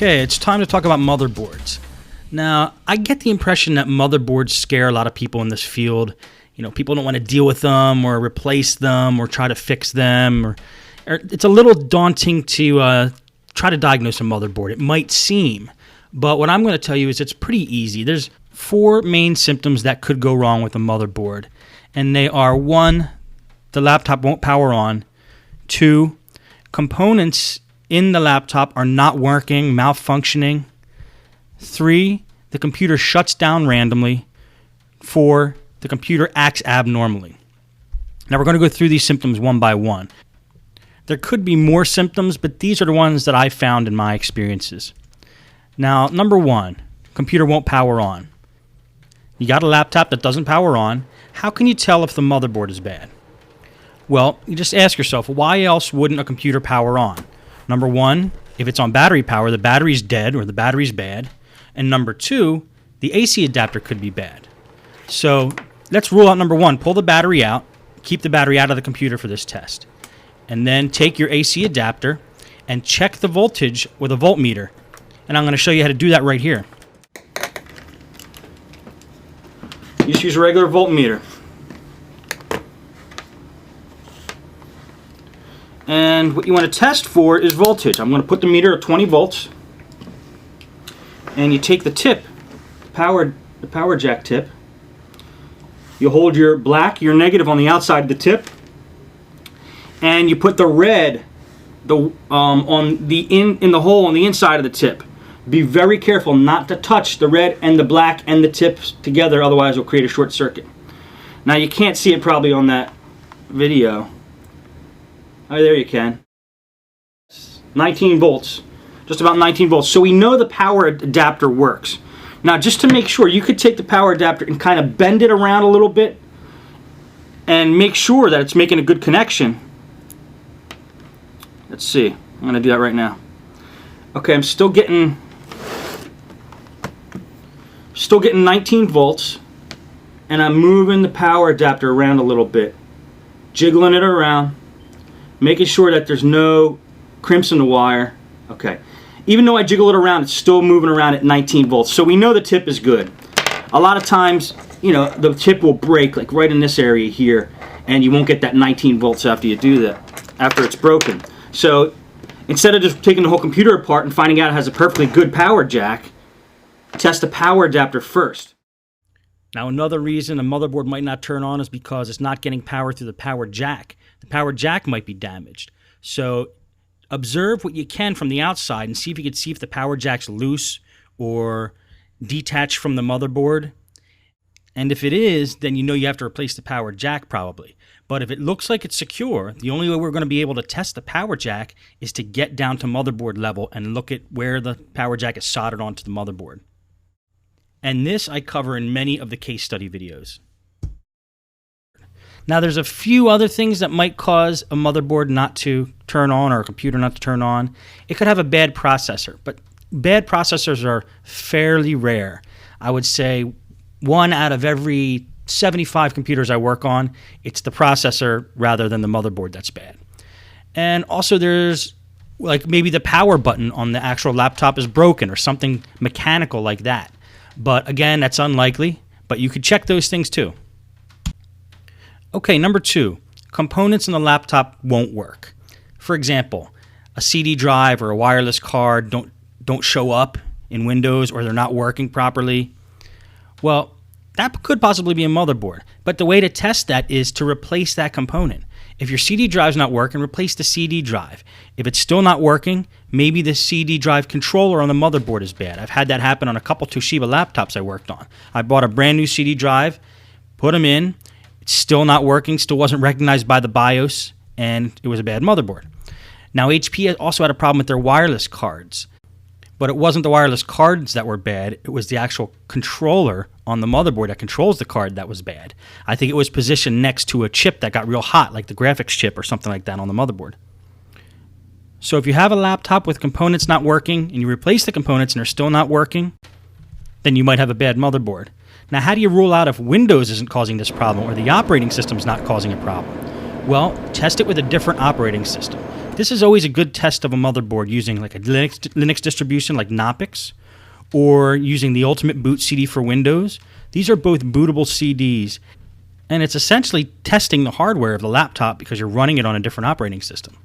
Okay, it's time to talk about motherboards. Now, I get the impression that motherboards scare a lot of people in this field. You know, people don't want to deal with them or replace them or try to fix them. Or it's a little daunting to try to diagnose a motherboard. It might seem, but what I'm going to tell you is it's pretty easy. There's 4 main symptoms that could go wrong with a motherboard, and they are: 1, the laptop won't power on; 2, components in the laptop are not working, malfunctioning; 3, the computer shuts down randomly; 4, the computer acts abnormally. Now we're going to go through these symptoms one by one. There could be more symptoms, but these are the ones that I found in my experiences. Now, number 1, computer won't power on. You got a laptop that doesn't power on. How can you tell if the motherboard is bad? Well, you just ask yourself, why else wouldn't a computer power on? Number 1, if it's on battery power, the battery's dead or the battery's bad. And number 2, the AC adapter could be bad. So let's rule out number 1. Pull the battery out. Keep the battery out of the computer for this test. And then take your AC adapter and check the voltage with a voltmeter. And I'm going to show you how to do that right here. You just use a regular voltmeter. And what you want to test for is voltage. I'm going to put the meter at 20 volts. And you take the tip, the power jack tip. You hold your your negative on the outside of the tip. And you put the red on in the hole on the inside of the tip. Be very careful not to touch the red and the black and the tips together, otherwise it'll create a short circuit. Now you can't see it probably on that video. Oh, there you can. 19 volts. Just about 19 volts. So we know the power adapter works. Now just to make sure, you could take the power adapter and kind of bend it around a little bit and make sure that it's making a good connection. Let's see. I'm going to do that right now. Okay, I'm still getting 19 volts, and I'm moving the power adapter around a little bit, jiggling it around, making sure that there's no crimps in the wire. Okay. Even though I jiggle it around, it's still moving around at 19 volts. So we know the tip is good. A lot of times, you know, the tip will break, like right in this area here, and you won't get that 19 volts after you do that, after it's broken. So instead of just taking the whole computer apart and finding out it has a perfectly good power jack, test the power adapter first. Now, another reason a motherboard might not turn on is because it's not getting power through the power jack. The power jack might be damaged. So observe what you can from the outside and see if you can see if the power jack's loose or detached from the motherboard. And if it is, then you know you have to replace the power jack probably. But if it looks like it's secure, the only way we're going to be able to test the power jack is to get down to motherboard level and look at where the power jack is soldered onto the motherboard. And this I cover in many of the case study videos. Now there's a few other things that might cause a motherboard not to turn on or a computer not to turn on. It could have a bad processor, but bad processors are fairly rare. I would say 1 out of every 75 computers I work on, it's the processor rather than the motherboard that's bad. And also there's like maybe the power button on the actual laptop is broken or something mechanical like that. But again, that's unlikely, but you could check those things too. Okay, number 2, components in the laptop won't work. For example, a CD drive or a wireless card don't show up in Windows, or they're not working properly. Well, that could possibly be a motherboard, but the way to test that is to replace that component. If your CD drive's not working, replace the CD drive. If it's still not working, maybe the CD drive controller on the motherboard is bad. I've had that happen on a couple Toshiba laptops I worked on. I bought a brand new CD drive, put them in, it's still not working, still wasn't recognized by the BIOS, and it was a bad motherboard. Now, HP also had a problem with their wireless cards, but it wasn't the wireless cards that were bad, it was the actual controller on the motherboard that controls the card that was bad. I think it was positioned next to a chip that got real hot, like the graphics chip or something like that on the motherboard. So if you have a laptop with components not working and you replace the components and they're still not working, then you might have a bad motherboard. Now, how do you rule out if Windows isn't causing this problem or the operating system's not causing a problem? Well, test it with a different operating system. This is always a good test of a motherboard using like a Linux distribution like Knoppix, or using the Ultimate Boot CD for Windows. These are both bootable CDs, and it's essentially testing the hardware of the laptop because you're running it on a different operating system.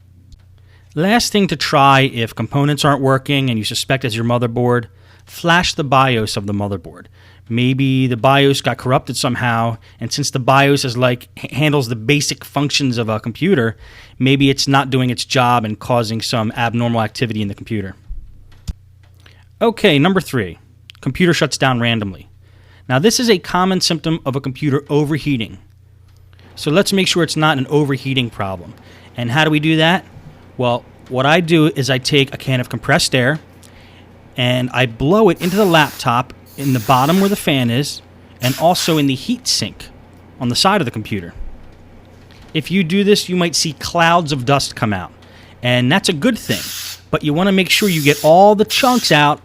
Last thing to try if components aren't working and you suspect it's your motherboard, flash the BIOS of the motherboard. Maybe the BIOS got corrupted somehow, and since the BIOS handles the basic functions of a computer, maybe it's not doing its job and causing some abnormal activity in the computer. Okay, number 3, computer shuts down randomly. Now this is a common symptom of a computer overheating. So let's make sure it's not an overheating problem. And how do we do that? Well, what I do is I take a can of compressed air and I blow it into the laptop in the bottom where the fan is, and also in the heat sink on the side of the computer. If you do this, you might see clouds of dust come out, and that's a good thing, but you want to make sure you get all the chunks out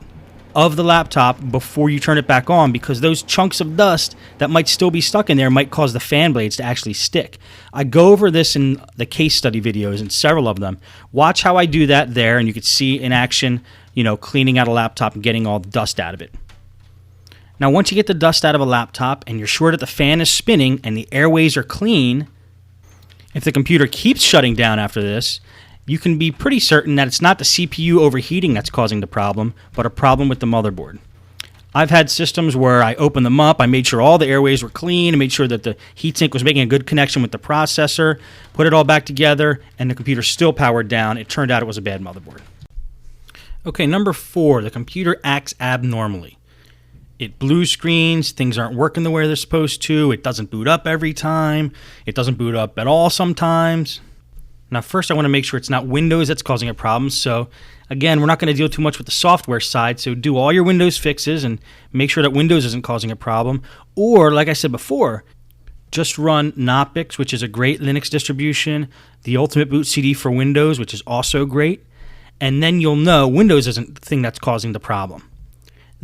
of the laptop before you turn it back on, because those chunks of dust that might still be stuck in there might cause the fan blades to actually stick. I go over this in the case study videos, and several of them. Watch how I do that there, and you can see in action, cleaning out a laptop and getting all the dust out of it. Now, once you get the dust out of a laptop and you're sure that the fan is spinning and the airways are clean, if the computer keeps shutting down after this, you can be pretty certain that it's not the CPU overheating that's causing the problem, but a problem with the motherboard. I've had systems where I opened them up, I made sure all the airways were clean, I made sure that the heatsink was making a good connection with the processor, put it all back together, and the computer still powered down. It turned out it was a bad motherboard. Okay, number 4, the computer acts abnormally. It blue screens, things aren't working the way they're supposed to, it doesn't boot up every time, it doesn't boot up at all sometimes. Now first I want to make sure it's not Windows that's causing a problem, so again, we're not going to deal too much with the software side, so do all your Windows fixes and make sure that Windows isn't causing a problem. Or, like I said before, just run Knoppix, which is a great Linux distribution, the Ultimate Boot CD for Windows, which is also great, and then you'll know Windows isn't the thing that's causing the problem.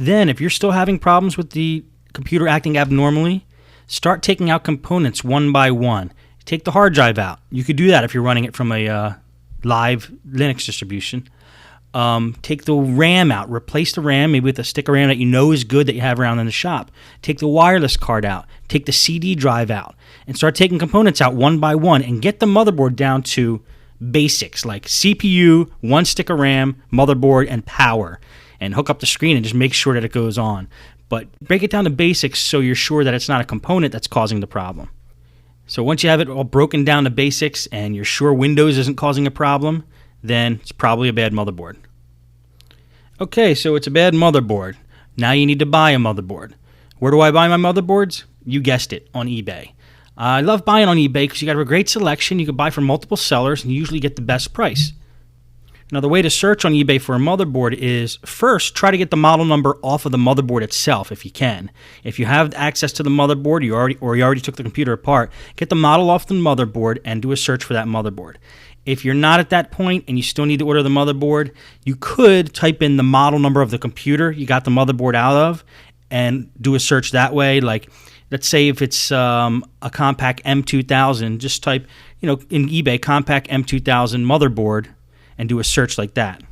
Then, if you're still having problems with the computer acting abnormally, start taking out components one by one. Take the hard drive out. You could do that if you're running it from a live Linux distribution. Take the RAM out. Replace the RAM, maybe with a stick of RAM that you know is good that you have around in the shop. Take the wireless card out. Take the CD drive out. And start taking components out one by one and get the motherboard down to basics like CPU, one stick of RAM, motherboard, and power. And hook up the screen and just make sure that it goes on. But break it down to basics so you're sure that it's not a component that's causing the problem. So once you have it all broken down to basics and you're sure Windows isn't causing a problem, then it's probably a bad motherboard. Okay, so it's a bad motherboard. Now you need to buy a motherboard. Where do I buy my motherboards? You guessed it, on eBay. I love buying on eBay because you got a great selection. You can buy from multiple sellers and you usually get the best price. Now, the way to search on eBay for a motherboard is first try to get the model number off of the motherboard itself if you can. If you have access to the motherboard, you already took the computer apart, get the model off the motherboard and do a search for that motherboard. If you're not at that point and you still need to order the motherboard, you could type in the model number of the computer you got the motherboard out of and do a search that way. Like, let's say if it's a Compaq M2000, just type, in eBay, Compaq M2000 motherboard, and do a search like that.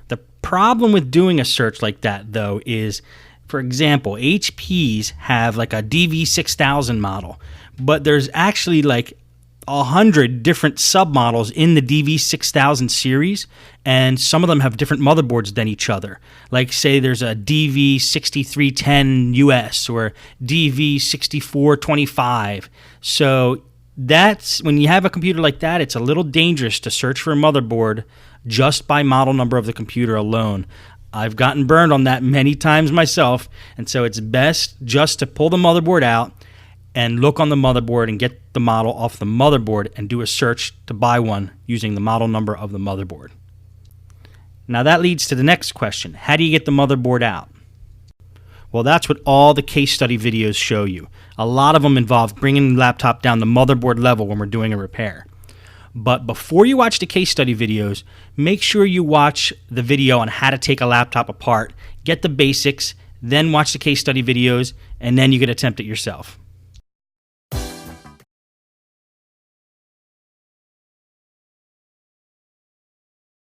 The problem with doing a search like that, though, is, for example, HPs have like a DV6000 model, but there's actually like 100 different submodels in the DV6000 series, and some of them have different motherboards than each other. Like, say there's a DV6310 US or DV6425. So that's when you have a computer like that, it's a little dangerous to search for a motherboard just by model number of the computer alone. I've gotten burned on that many times myself, and so it's best just to pull the motherboard out and look on the motherboard and get the model off the motherboard and do a search to buy one using the model number of the motherboard. Now that leads to the next question. How do you get the motherboard out? Well, that's what all the case study videos show you. A lot of them involve bringing the laptop down the motherboard level when we're doing a repair. But before you watch the case study videos, make sure you watch the video on how to take a laptop apart, get the basics, then watch the case study videos, and then you can attempt it yourself.